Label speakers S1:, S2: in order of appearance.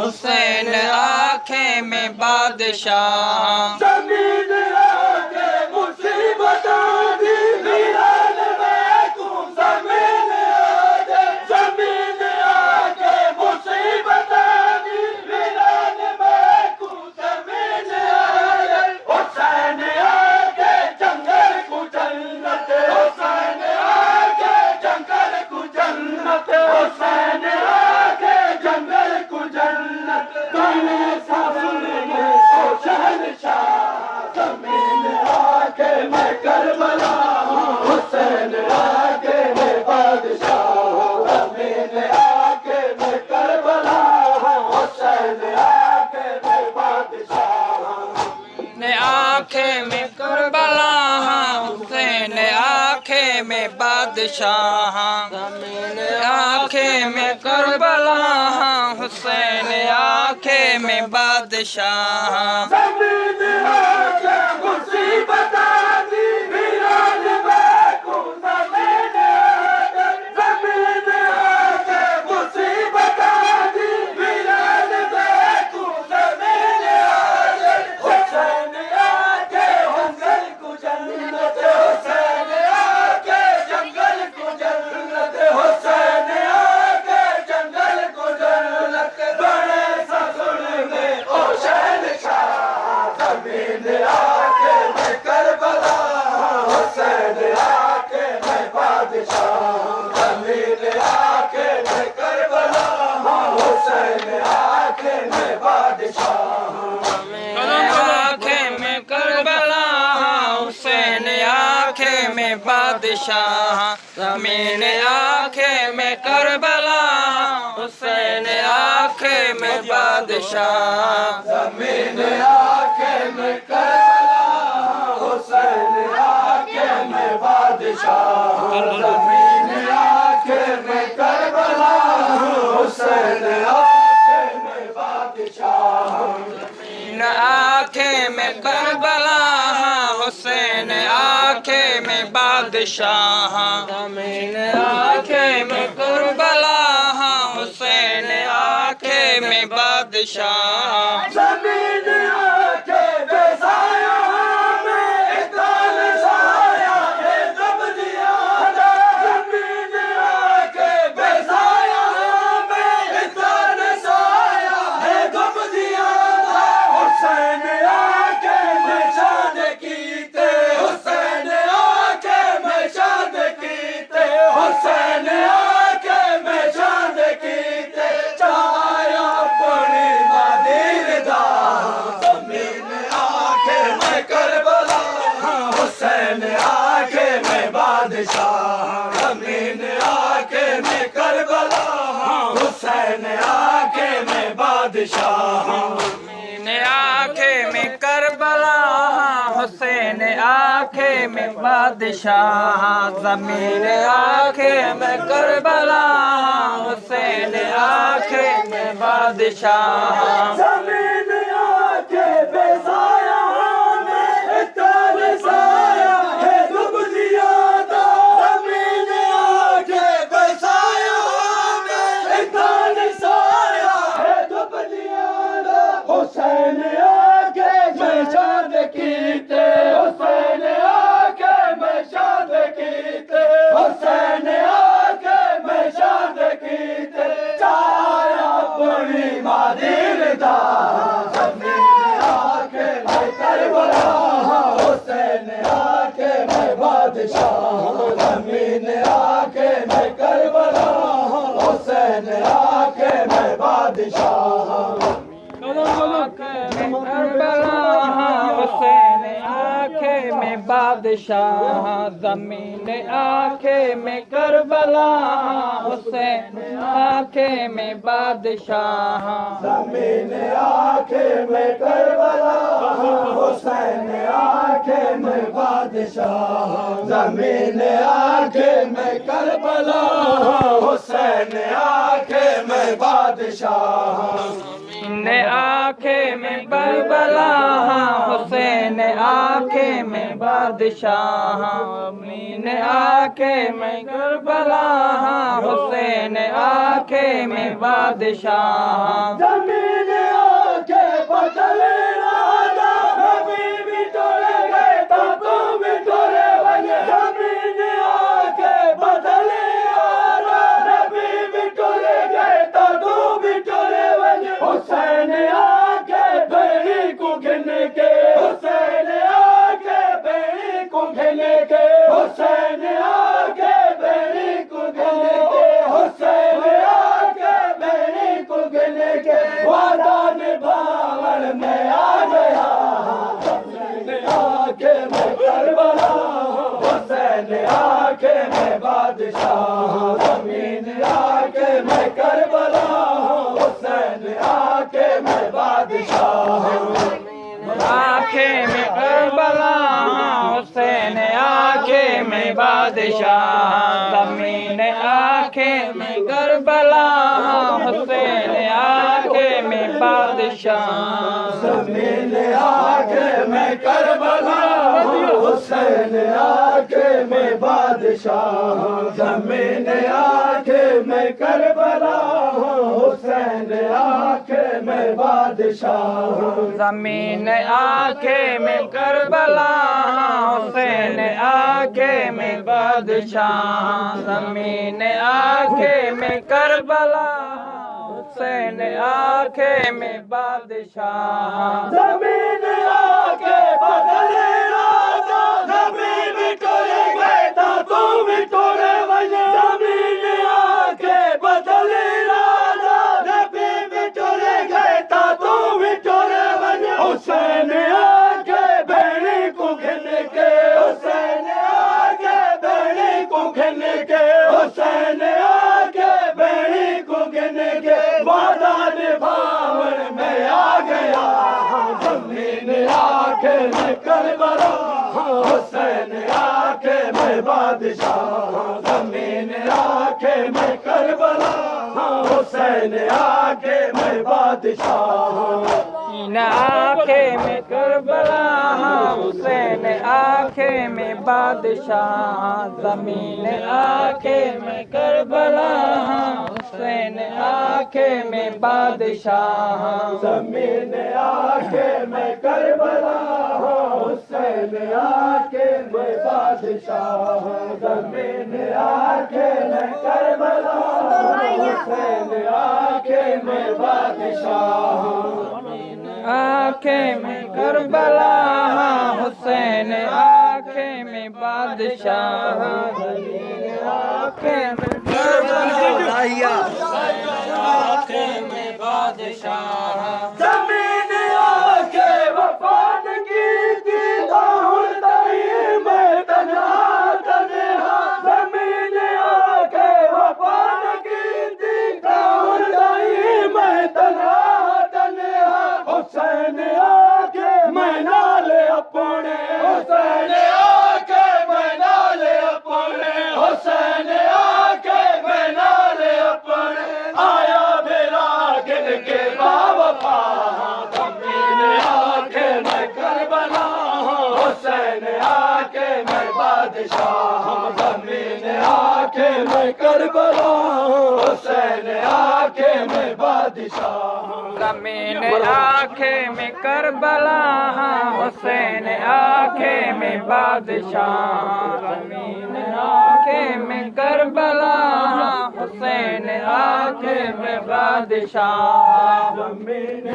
S1: حسین آنکھیں میں بادشاہ
S2: زمین آگے مصیبت دی ویران میں کو زمین آگے مصیبت دی ویران میں کو زمین آگے حسین آگے جنگل کو جنت حسین آگے جنگل کو جنت حسین آگے جنگل کو جنت گانے سامنے او شہنشاہ زمین آگے میں کربلا حسین آگے میں بادشاہ زمین آگے میں کربلا حسین آگے میں بادشاہ
S1: نے آنکھیں میں کربلا حسین آنکھیں میں بادشاہ زمین آنکھیں میں کربلا حسین آنکھیں میں بادشاہ
S2: زمین آگے مصیبت دی ویران میں کو زمین آگے مصیبت دی ویران میں کو زمین آگے حسین آگے جنگل کو جنت حسین آگے جنگل کو جنت حسین آگے جنگل کو جنت بڑے سسن میں او شہنشاہ زمین آگے میں کربلا حسین آگے میں بادشاہ زمین آگے میں کربلا حسین آگے میں بادشاہ
S1: آنکھیں میں کربلا حسین آنکھیں میں بادشاہ زمین آنکھیں میں کربلا حسین آنکھیں میں بادشاہ
S2: زمین آگے میں کربلا حسین آگے میں بادشاہ زمین آگے میں کربلا حسین آگے میں بادشاہ
S1: آنکھیں میں کربلا حسین آنکھیں میں بادشاہ زمین آنکھیں میں کربلا حسین آنکھیں میں بادشاہ
S2: زمین آگے بے سایہ میں اقبال سایہ ہے دب دیا زمین آگے بے سایہ میں اقبال سایہ ہے دب دیا حسین آگے میں شاد کیتے حسین آگے میں شاد کیتے حسین آگے میں شاد کیتے چایا پڑی مادیر دا زمین آگے میں کربلا حسین آگے میں بادشاہ زمین آگے میں کربلا حسین آگے میں بادشاہ
S1: آنکھیں میں کربلا حسین آنکھیں میں بادشاہ زمین آنکھیں میں کربلا حسین آنکھیں میں بادشاہ
S2: زمین آگے بے سایہ میں اقبال سایہ ہے دب دیا زمین آگے بے سایہ میں اقبال سایہ ہے دب دیا حسین آگے میں شاد کیتے حسین آگے میں شاد کیتے حسین آگے میں شاد کیتے چایا پڑی مادیر دا زمین آگے میں کربلا حسین آگے میں بادشاہ زمین آگے میں کربلا حسین آگے میں بادشاہ
S1: کربلا حسین آنکھیں میں بادشاہ زمین آنکھیں میں کربلا حسین آنکھیں میں بادشاہ
S2: زمین آنکھیں میں کربلا حسین آنکھیں میں بادشاہ زمین آنکھیں میں کربلا حسین آنکھیں میں بادشاہ
S1: آنکھیں میں کربلا حسین آنکھیں میں بادشاہ آنکھیں میں کربلا حسین آنکھیں میں بادشاہ
S2: زمین میں بادشاہ
S1: آنکھیں میں کربلا حسین آنکھیں میں بادشاہ زمین آنکھیں میں کربلا حسین آنکھیں میں بادشاہ
S2: زمین آنکھیں میں کربلا حسین آنکھیں میں بادشاہ زمین آنکھیں میں کربلا حسین آنکھیں میں بادشاہ
S1: زمین آنکھیں میں کربلا حسین آنکھیں میں بادشاہ زمین آنکھیں میں کربلا حسین آنکھیں میں بادشاہ
S2: زمین آنکھیں بدلے راجا زمین ٹولے گئے تا تم بھی ٹولے بنے زمین آنکھیں بدلے راجا زمین ٹولے گئے تا تم بھی ٹولے بنے حسین آنکھیں بہنی کو گھن کے حسین آنکھیں بہنی کو گھن کے حسین آنکھیں بہنی کو گھن کے وعدہ نبھاون میں آ گیا زمین آنکھیں میں کربلا حسین آنکھیں میں بادشاہ زمین آنکھیں میں کربلا حسین آنکھیں میں بادشاہ
S1: آنکھیں میں کربلا حسین آنکھیں میں بادشاہ زمین آنکھیں میں کربلا حسین آنکھیں میں بادشاہ
S2: زمین آنکھیں میں کربلا حسین آنکھیں میں بادشاہ زمین آنکھیں میں کربلا حسین آنکھیں میں بادشاہ
S1: آنکھیں میں کربلا حسین آنکھیں میں بادشاہ آنکھیں میں کربلا آنکھیں میں بادشاہ
S2: زمین آنکھیں وفات کی تھی راہل دائی میں تنہا تنہا زمین آنکھیں وفات کی تھی راہل دائی میں تنہا تنہا حسین آنکھیں میں نالے اپنے حسین آنکھیں میں نالے اپنے حسین آنکھیں میں نالے اپنے آیا میرا گن کے باوفا زمین آنکھیں میں کربلا حسین آنکھیں میں بادشاہ زمین آنکھیں میں کربلا حسین آنکھیں میں بادشاہ
S1: زمین آنکھیں میں کربلا حسین آنکھیں میں بادشاہ زمین آنکھیں میں کربلا حسین آنکھیں میں بادشاہ
S2: زمین